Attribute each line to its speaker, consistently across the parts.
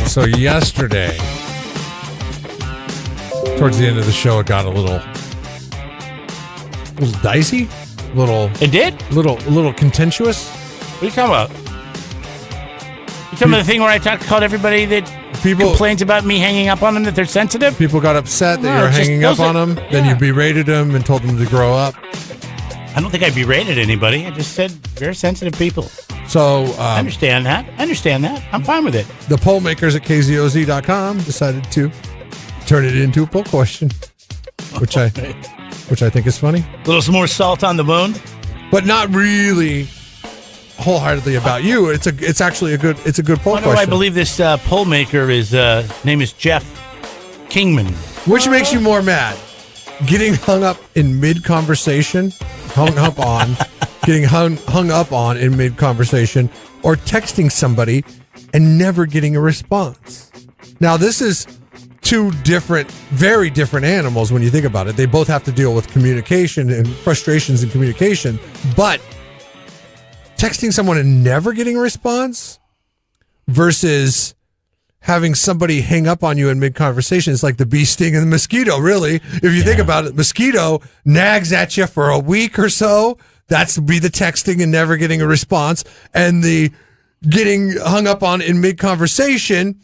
Speaker 1: So yesterday, towards the end of the show, it got a little dicey,
Speaker 2: It did?
Speaker 1: little contentious.
Speaker 2: What are you talking about? You talking about the thing where I called everybody that complains about me hanging up on them that they're sensitive?
Speaker 1: People got upset that you were hanging up on them. Then you berated them and told them to grow up.
Speaker 2: I don't think I berated anybody. I just said very sensitive people.
Speaker 1: So
Speaker 2: I understand that. I'm fine with it.
Speaker 1: The poll makers at KZOZ.com decided to turn it into a poll question, which I think is funny.
Speaker 2: A little more salt on the wound,
Speaker 1: but not really wholeheartedly about you. It's actually a good poll question.
Speaker 2: I believe this poll maker is name is Jeff Kingman.
Speaker 1: Which makes you more mad? Getting hung up in mid-conversation, getting hung up on in mid-conversation, or texting somebody and never getting a response. Now, this is two very different animals when you think about it. They both have to deal with communication and frustrations in communication, but texting someone and never getting a response versus having somebody hang up on you in mid-conversation is like the bee sting and the mosquito, really. If you think about it, mosquito nags at you for a week or so. That's be the texting and never getting a response. And the getting hung up on in mid-conversation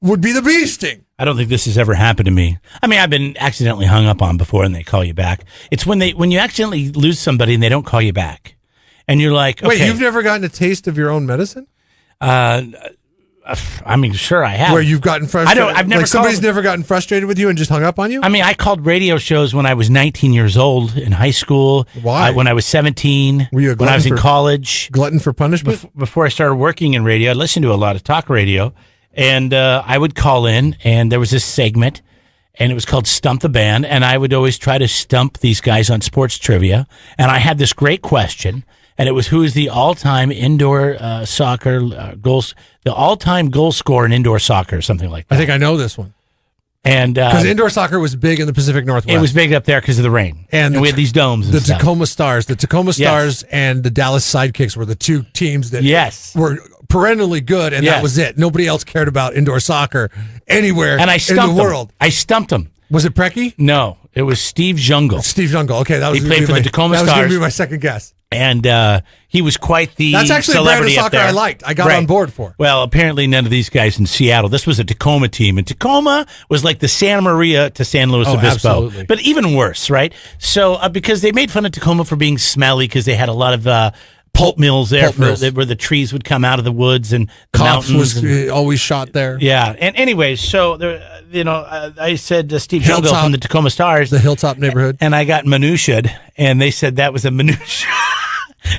Speaker 1: would be the bee sting.
Speaker 2: I don't think this has ever happened to me. I mean, I've been accidentally hung up on before and they call you back. It's when you accidentally lose somebody and they don't call you back. And you're like, okay.
Speaker 1: Wait, you've never gotten a taste of your own medicine?
Speaker 2: I mean, sure, I have.
Speaker 1: Where you've gotten frustrated?
Speaker 2: I've never.
Speaker 1: Somebody's never gotten frustrated with you and just hung up on you?
Speaker 2: I mean, I called radio shows when I was 19 years old in high school.
Speaker 1: Why?
Speaker 2: When I was 17.
Speaker 1: Were you a glutton
Speaker 2: when I was in college?
Speaker 1: Glutton for punishment?
Speaker 2: Before I started working in radio, I listened to a lot of talk radio, and I would call in, and there was this segment, and it was called Stump the Band, and I would always try to stump these guys on sports trivia, and I had this great question. And it was who is the all-time indoor soccer goals, the all-time goal scorer in indoor soccer, something like that.
Speaker 1: I think I know this one.
Speaker 2: And
Speaker 1: because indoor soccer was big in the Pacific Northwest.
Speaker 2: It was big up there because of the rain, and we had these domes.
Speaker 1: The Tacoma Stars, and the Dallas Sidekicks were the two teams that were perennially good, and that was it. Nobody else cared about indoor soccer anywhere in the world.
Speaker 2: I stumped them.
Speaker 1: Was it Preki?
Speaker 2: No, it was Steve Jungle.
Speaker 1: Steve Jungle. Okay, that was
Speaker 2: he played for the Tacoma Stars.
Speaker 1: That was going to be my second guess.
Speaker 2: And he was quite the
Speaker 1: That's actually
Speaker 2: celebrity
Speaker 1: a brand of soccer I liked. I got on board for.
Speaker 2: Well, apparently none of these guys in Seattle. This was a Tacoma team. And Tacoma was like the Santa Maria to San Luis Obispo.
Speaker 1: Absolutely.
Speaker 2: But even worse, right? So because they made fun of Tacoma for being smelly because they had a lot of pulp mills there where the trees would come out of the woods and the
Speaker 1: Cops
Speaker 2: mountains.
Speaker 1: was always shot there.
Speaker 2: Yeah. And anyways, so there, I said Steve Jungle from the Tacoma Stars.
Speaker 1: The Hilltop neighborhood.
Speaker 2: And I got minutiaed, and they said that was a minutia.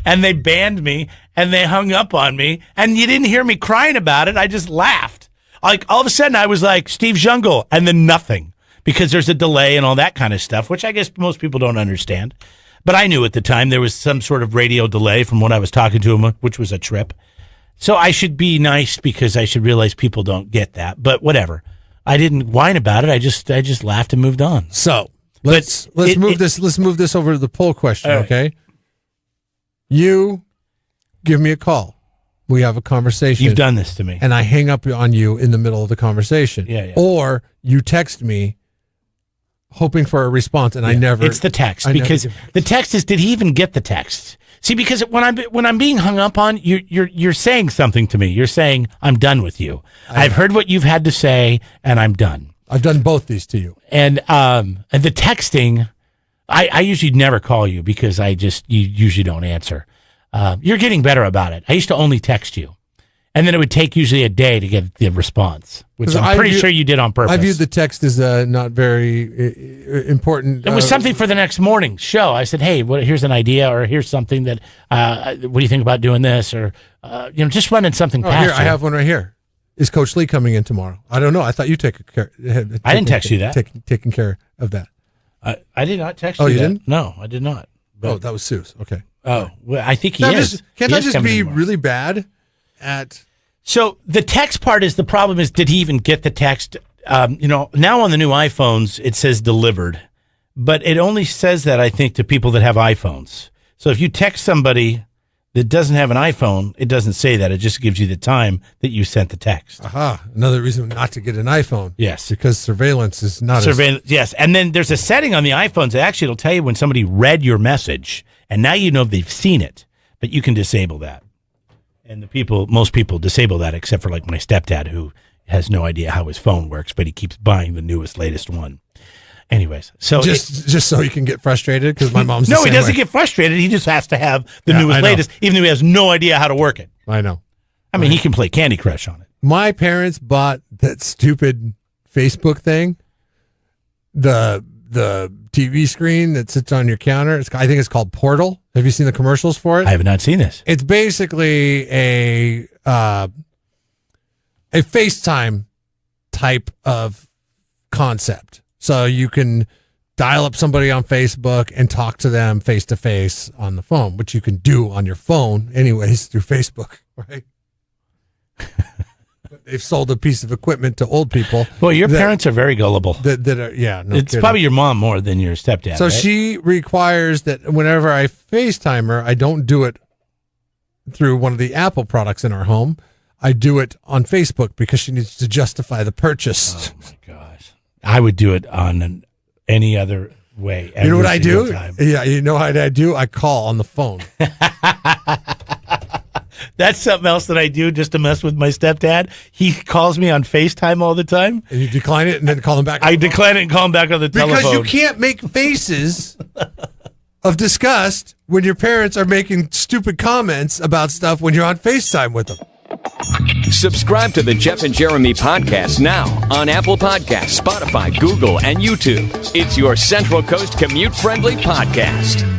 Speaker 2: And they banned me, and they hung up on me, and you didn't hear me crying about it. I just laughed. Like, all of a sudden, I was like, Steve Jungle, and then nothing, because there's a delay and all that kind of stuff, which I guess most people don't understand. But I knew at the time there was some sort of radio delay from when I was talking to him, which was a trip. So I should be nice because I should realize people don't get that. But whatever. I didn't whine about it. I just laughed and moved on.
Speaker 1: So let's move this over to the poll question, okay? You give me a call. We have a conversation.
Speaker 2: You've done this to me.
Speaker 1: And I hang up on you in the middle of the conversation.
Speaker 2: Yeah.
Speaker 1: Or you text me hoping for a response, and I never.
Speaker 2: It's the text, because the text is, did he even get the text? See, because when I'm being hung up on, you're saying something to me. You're saying, I'm done with you. I've heard what you've had to say, and I'm done.
Speaker 1: I've done both these to you.
Speaker 2: And the texting, I usually never call you because you usually don't answer. You're getting better about it. I used to only text you. And then it would take usually a day to get the response, which I'm pretty sure you did on purpose.
Speaker 1: I viewed the text as not very important.
Speaker 2: It was something for the next morning's show. I said, hey, here's an idea, or here's something that, what do you think about doing this? Or, just running something past
Speaker 1: here,
Speaker 2: you.
Speaker 1: I have one right here. Is Coach Lee coming in tomorrow? I don't know. I thought you
Speaker 2: I didn't text you that.
Speaker 1: Taking care of that.
Speaker 2: I did not text you that.
Speaker 1: Oh, you didn't?
Speaker 2: No, I did not. But,
Speaker 1: that was Seuss. Okay.
Speaker 2: Oh, well, I think he is.
Speaker 1: Can't I just be really bad at...
Speaker 2: So the text part is the problem is, did he even get the text? Now on the new iPhones, it says delivered, but it only says that, I think, to people that have iPhones. So if you text somebody that doesn't have an iPhone, it doesn't say that. It just gives you the time that you sent the text.
Speaker 1: Aha. Another reason not to get an iPhone.
Speaker 2: Yes.
Speaker 1: Because surveillance is not
Speaker 2: Yes. And then there's a setting on the iPhones that actually it'll tell you when somebody read your message, and now you know they've seen it, but you can disable that. And most people disable that, except for like my stepdad, who has no idea how his phone works, but he keeps buying the newest, latest one. Anyways, so
Speaker 1: just so he can get frustrated, because my mom's
Speaker 2: no, he doesn't get frustrated. He just has to have the newest, latest, even though he has no idea how to work it.
Speaker 1: I know.
Speaker 2: I mean, he can play Candy Crush on it.
Speaker 1: My parents bought that stupid Facebook thing, the TV screen that sits on your counter. I think it's called Portal. Have you seen the commercials for it?
Speaker 2: I have not seen this.
Speaker 1: It's basically a FaceTime type of concept. So you can dial up somebody on Facebook and talk to them face to face on the phone, which you can do on your phone anyways through Facebook, right? But they've sold a piece of equipment to old people.
Speaker 2: Well, your parents are very gullible.
Speaker 1: No
Speaker 2: it's
Speaker 1: kidding.
Speaker 2: Probably your mom more than your stepdad.
Speaker 1: So
Speaker 2: right?
Speaker 1: she requires that whenever I FaceTime her, I don't do it through one of the Apple products in our home. I do it on Facebook because she needs to justify the purchase.
Speaker 2: Oh my gosh. I would do it on any other way.
Speaker 1: You know what I do?
Speaker 2: Time.
Speaker 1: Yeah, you know what I do? I call on the phone.
Speaker 2: That's something else that I do just to mess with my stepdad. He calls me on FaceTime all the time.
Speaker 1: And you decline it and then call him back?
Speaker 2: I decline it and call him back on the telephone.
Speaker 1: Because you can't make faces of disgust when your parents are making stupid comments about stuff when you're on FaceTime with them.
Speaker 3: Subscribe to the Jeff and Jeremy podcast now on Apple Podcasts, Spotify, Google, and YouTube. It's your Central Coast commute-friendly podcast.